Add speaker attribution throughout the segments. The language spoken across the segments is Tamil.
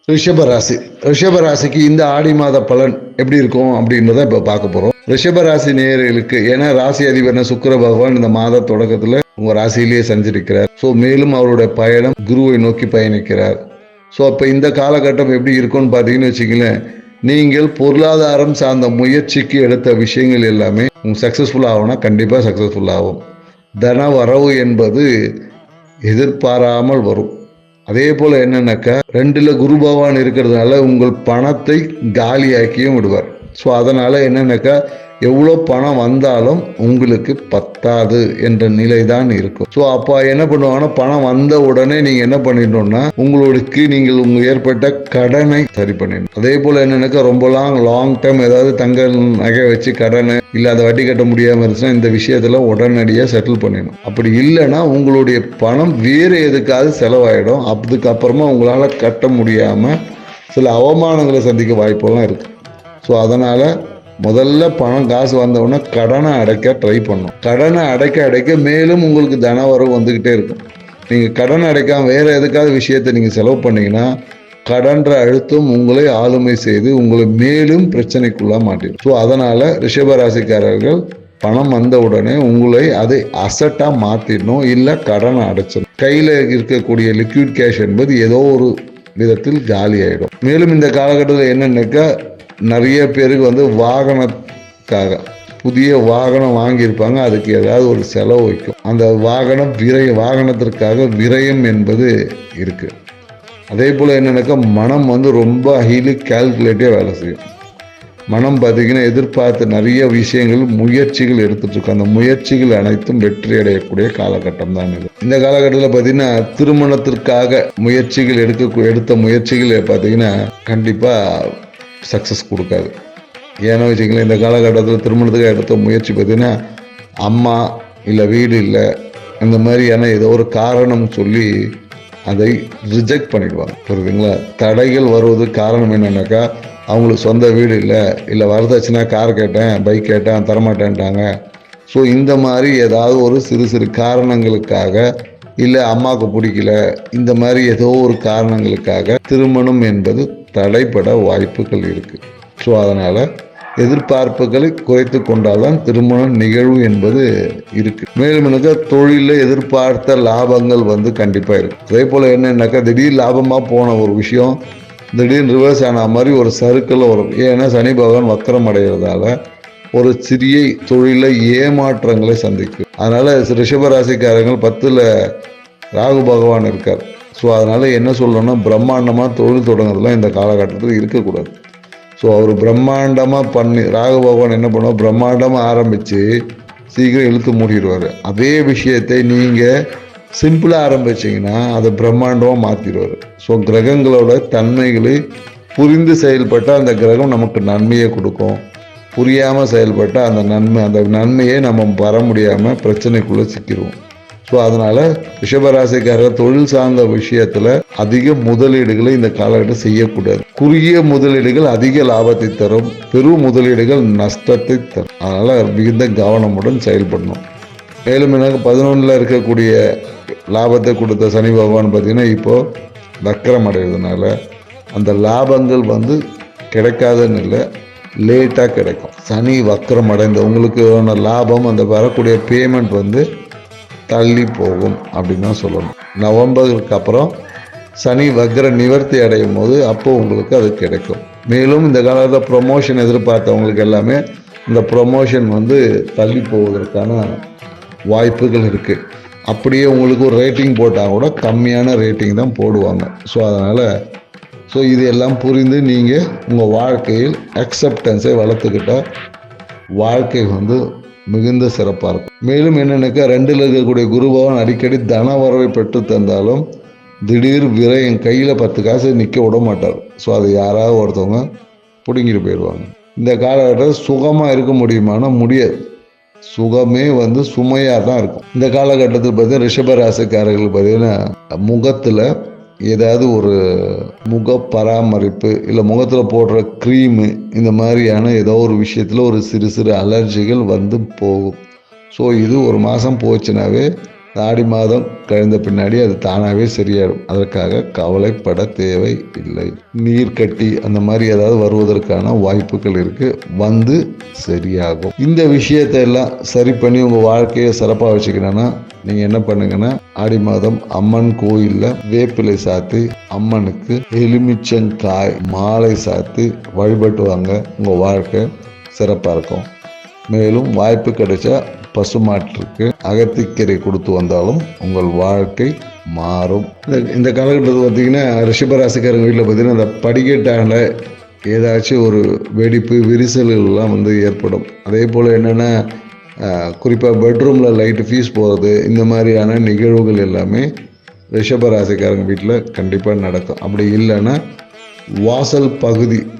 Speaker 1: ரிஷபராசி. ரிஷபராசிக்கு இந்த ஆடி மாத பலன் எப்படி இருக்கும் அப்படின்றத இப்போ பார்க்க போகிறோம். ரிஷபராசி நேயர்களுக்கு ஏன்னா ராசி அதிபர்ன சுக்கிர பகவான் இந்த மாத தொடக்கத்தில் உங்கள் ராசியிலேயே சஞ்சரிக்கிறார். ஸோ மேலும் அவருடைய பயணம் குருவை நோக்கி பயணிக்கிறார். ஸோ அப்போ இந்த காலகட்டம் எப்படி இருக்கும்னு பார்த்தீங்கன்னு வச்சுக்கலேன், நீங்கள் பொருளாதாரம் சார்ந்த முயற்சிக்கு எடுத்த விஷயங்கள் எல்லாமே சக்ஸஸ்ஃபுல் ஆகும்னா கண்டிப்பாக சக்ஸஸ்ஃபுல் ஆகும். தன வரவு என்பது எதிர்பாராமல் வரும். அதே போல் என்னன்னாக்கா 2ல் குரு பகவான் இருக்கிறதுனால உங்கள் பணத்தை காலியாக்கியும் விடுவார். ஸோ அதனால் என்னன்னாக்கா எவ்வளோ பணம் வந்தாலும் உங்களுக்கு பத்தாது என்ற நிலை தான் இருக்கும். ஸோ அப்போ என்ன பண்ணுவாங்கன்னா, பணம் வந்த உடனே நீங்கள் என்ன பண்ணிடணும்னா உங்களுக்கு நீங்கள் ஏற்பட்ட கடனை சரி பண்ணிடணும். அதே போல் என்னன்னாக்கா ரொம்ப லாங் டைம் ஏதாவது தங்க நகை வச்சு கடன் இல்லை அதை வட்டி கட்ட முடியாமல் இருந்துச்சுன்னா இந்த விஷயத்தில் உடனடியாக செட்டில் பண்ணிடணும். அப்படி இல்லைன்னா உங்களுடைய பணம் வேறு எதுக்காவது செலவாயிடும். அதுக்கப்புறமா உங்களால் கட்ட முடியாமல் சில அவமானங்களை சந்திக்க வாய்ப்பெல்லாம் இருக்குது. ஸோ அதனால் முதல்ல பணம் காசு வந்தவுடனே கடனை அடைக்க ட்ரை பண்ணும். கடனை அடைக்க மேலும் உங்களுக்கு தன வரவு வந்துக்கிட்டே இருக்கும். நீங்கள் கடனை அடைக்காமல் வேறு எதுக்காவது விஷயத்தை நீங்கள் செலவு பண்ணிங்கன்னா கடன்ற அழுத்தம் உங்களை ஆளுமை செய்து உங்களை மேலும் பிரச்சனைக்குள்ளே மாட்டிடும். ஸோ அதனால் ரிஷபராசிக்காரர்கள் பணம் வந்த உடனே உங்களை அதை அசட்டாக மாற்றிடணும், இல்லை கடனை அடைச்சிடணும். கையில் இருக்கக்கூடிய லிக்விட் கேஷ் என்பது ஏதோ ஒரு விதத்தில் காலி ஆகிடும். மேலும் இந்த காலகட்டத்தில் என்னன்னாக்கா நிறைய பேருக்கு வாகனத்துக்காக புதிய வாகனம் வாங்கியிருப்பாங்க, அதுக்கு ஏதாவது ஒரு செலவு வைக்கும். அந்த வாகனத்திற்காக விரயம் என்பது இருக்குது. அதே போல் என்னன்னாக்கா மனம் ரொம்ப ஹைலி கால்குலேட்டிவாக வேலை செய்யும். மனம் பார்த்திங்கன்னா எதிர்பார்த்து நிறைய விஷயங்கள் முயற்சிகள் எடுத்துகிட்ருக்கோம். அந்த முயற்சிகள் அனைத்தும் வெற்றி அடையக்கூடிய காலகட்டம் தான் இது. இந்த காலகட்டத்தில் பார்த்திங்கன்னா திருமணத்திற்காக முயற்சிகள் எடுத்த முயற்சிகள் பார்த்திங்கன்னா கண்டிப்பாக சக்ஸஸ் கொடுக்காது. ஏன்னா வச்சுக்கலாம், இந்த காலகட்டத்தில் திருமணத்துக்காக எடுத்த முயற்சி பார்த்திங்கன்னா அம்மா இல்லை வீடு இல்லை இந்த மாதிரியான ஏதோ ஒரு காரணம் சொல்லி அதை ரிஜெக்ட் பண்ணிடுவாங்க. புரியுதுங்களா? தடைகள் வருவதுக்கு காரணம் என்னன்னாக்கா அவங்களுக்கு சொந்த வீடு இல்லை வரதட்சணை கார் கேட்டேன் பைக் கேட்டேன் தரமாட்டேன்ட்டாங்க. ஸோ இந்த மாதிரி ஏதாவது ஒரு சிறு காரணங்களுக்காக இல்லை அம்மாவுக்கு பிடிக்கல இந்த மாதிரி ஏதோ ஒரு காரணங்களுக்காக திருமணம் என்பது தடைப்பட வாய்ப்புகள் இருக்குது. ஸோ அதனால் எதிர்பார்ப்புகளை குறைத்து கொண்டால்தான் திருமண நிகழ்வு என்பது இருக்குது. மேலும் எனக்கு தொழிலில் எதிர்பார்த்த லாபங்கள் கண்டிப்பாக இருக்குது. அதே போல் என்னன்னாக்கா திடீர் லாபமாக போன ஒரு விஷயம் திடீர்னு ரிவர்ஸ் ஆன மாதிரி ஒரு சர்க்கிள் வரும். ஏன்னா சனி பகவான் வக்கரம் அடைகிறதால ஒரு சிறிய தொழிலில் ஏமாற்றங்களை சந்திக்கும். அதனால் ரிஷபராசிக்காரங்கள் 10ல் ராகு பகவான் இருக்கார். ஸோ அதனால் என்ன சொல்லணும்னா பிரம்மாண்டமாக தொழில் தொடங்குறதுலாம் இந்த காலகட்டத்தில் இருக்கக்கூடாது. ஸோ அவர் பிரம்மாண்டமாக ராகு பகவான் என்ன பண்ணுவோம், பிரம்மாண்டமாக ஆரம்பித்து சீக்கிரம் இழுத்து மூடிடுவார். அதே விஷயத்தை நீங்கள் சிம்பிளாக ஆரம்பிச்சிங்கன்னா அதை பிரம்மாண்டமாக மாற்றிடுவார். ஸோ கிரகங்களோட தன்மைகளை புரிந்து செயல்பட்டால் அந்த கிரகம் நமக்கு நன்மையை கொடுக்கும். புரியாமல் செயல்பட்டால் அந்த நன்மையை நம்ம வர முடியாமல் பிரச்சனைக்குள்ளே சிக்கிடுவோம். ஸோ அதனால் ரிஷபராசிக்காரர் தொழில் சார்ந்த விஷயத்தில் அதிக முதலீடுகளை இந்த காலகட்டம் செய்யக்கூடாது. குறுகிய முதலீடுகள் அதிக லாபத்தை தரும், பெரும் முதலீடுகள் நஷ்டத்தை தரும். அதனால் மிகுந்த கவனமுடன் செயல்படணும். மேலும் எனக்கு 11ல் இருக்கக்கூடிய லாபத்தை கொடுத்த சனி பகவான் பார்த்திங்கன்னா இப்போது வக்கரம் அடைகிறதுனால அந்த லாபங்கள் கிடைக்காதுன்னு இல்லை, லேட்டாக கிடைக்கும். சனி வக்கரம் அடைந்த உங்களுக்கு லாபம் அந்த வரக்கூடிய பேமெண்ட் தள்ளி போகும் அப்படின்னு தான் சொல்லணும். நவம்பருக்கு அப்புறம் சனி வக்ர நிவர்த்தி அடையும் போது அப்போ உங்களுக்கு அது கிடைக்கும். மேலும் இந்த காலத்தில் ப்ரொமோஷன் எதிர்பார்த்தவங்களுக்கு எல்லாமே இந்த ப்ரொமோஷன் தள்ளி போவதற்கான வாய்ப்புகள் இருக்குது. அப்படியே உங்களுக்கு ஒரு ரேட்டிங் போட்டால் கூட கம்மியான ரேட்டிங் தான் போடுவாங்க. ஸோ அதனால் இது எல்லாம் புரிந்து நீங்கள் உங்கள் வாழ்க்கையில் அக்செப்டன்ஸை வளர்த்துக்கிட்டால் வாழ்க்கை மிகுந்த சிறப்பாக இருக்கும். மேலும் என்னென்னாக்கா 2ல் இருக்கக்கூடிய குரு பகவான் அடிக்கடி தன வரவை பெற்று தந்தாலும் திடீர் விரயம் கையில் 10 காசு நிற்க விட மாட்டார். ஸோ அதை யாராவது ஒருத்தவங்க பிடுங்கிட்டு போயிடுவாங்க. இந்த காலகட்டத்தில் சுகமாக இருக்க முடியுமானா முடியாது. சுகமே சுமையாக தான் இருக்கும். இந்த காலகட்டத்தில் பார்த்தீங்கன்னா ரிஷபராசிக்காரர்கள் பார்த்தீங்கன்னா முகத்தில் ஏதாவது ஒரு முக பராமரிப்பு இல்லை முகத்தில் போடுற க்ரீமு இந்த மாதிரியான ஏதோ ஒரு விஷயத்தில் ஒரு சிறு அலர்ஜிகள் போகும். ஸோ இது ஒரு மாதம் போச்சுனாவே ஆடி மாதம் கழிந்த பின்னாடி அது தானாகவே சரியாயிடும். அதற்காக கவலைப்பட தேவை இல்லை. நீர் கட்டி அந்த மாதிரி ஏதாவது வருவதற்கான வாய்ப்புகள் இருக்கு, வந்து சரியாகும். இந்த விஷயத்தை எல்லாம் சரி பண்ணி உங்க வாழ்க்கையை சிறப்பாக வச்சுக்கணும்னா நீங்க என்ன பண்ணுங்கன்னா, ஆடி மாதம் அம்மன் கோயில்ல வேப்பிலை சாத்தி அம்மனுக்கு எலுமிச்சங்காய் மாலை சாத்தி வழிபட்டு வாங்க. உங்க வாழ்க்கை சிறப்பா இருக்கும். மேலும் வாய்ப்பு கிடைச்சா பசுமாட்டிற்கு அகத்திக்கீரை கொடுத்து வந்தாலும் உங்கள் வாழ்க்கை மாறும். இந்த காலகட்டத்தில் பார்த்தீங்கன்னா ரிஷபராசிக்காரங்க வீட்டில் பார்த்தீங்கன்னா இந்த படிக்கட்டான ஏதாச்சும் ஒரு வெடிப்பு விரிசல்கள்லாம் வந்து ஏற்படும். அதே போல் என்னென்னா குறிப்பாக பெட்ரூமில் லைட்டு ஃபீஸ் போகிறது, இந்த மாதிரியான நிகழ்வுகள் எல்லாமே ரிஷபராசிக்காரங்க வீட்டில் கண்டிப்பாக நடக்கும். அப்படி இல்லைன்னா வாசல் பகுதியில்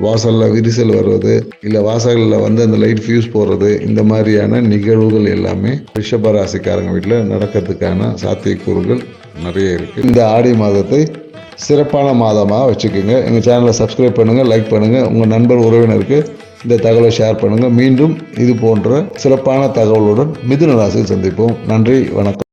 Speaker 1: வாசலில் விரிசல் வருவது, இல்லை வாசலில் வந்து அந்த லைட் ஃபியூஸ் போடுறது, இந்த மாதிரியான நிகழ்வுகள் எல்லாமே ரிஷபராசிக்காரங்க வீட்டில் நடக்கிறதுக்கான சாத்தியக்கூறுகள் நிறைய இருக்குது. இந்த ஆடி மாதத்தை சிறப்பான மாதமாக வச்சுக்கோங்க. எங்கள் சேனலை சப்ஸ்கிரைப் பண்ணுங்கள், லைக் பண்ணுங்கள், உங்கள் நண்பர் உறவினருக்கு இந்த தகவலை ஷேர் பண்ணுங்கள். மீண்டும் இது போன்ற சிறப்பான தகவலுடன் மிதுன ராசியில் சந்திப்போம். நன்றி, வணக்கம்.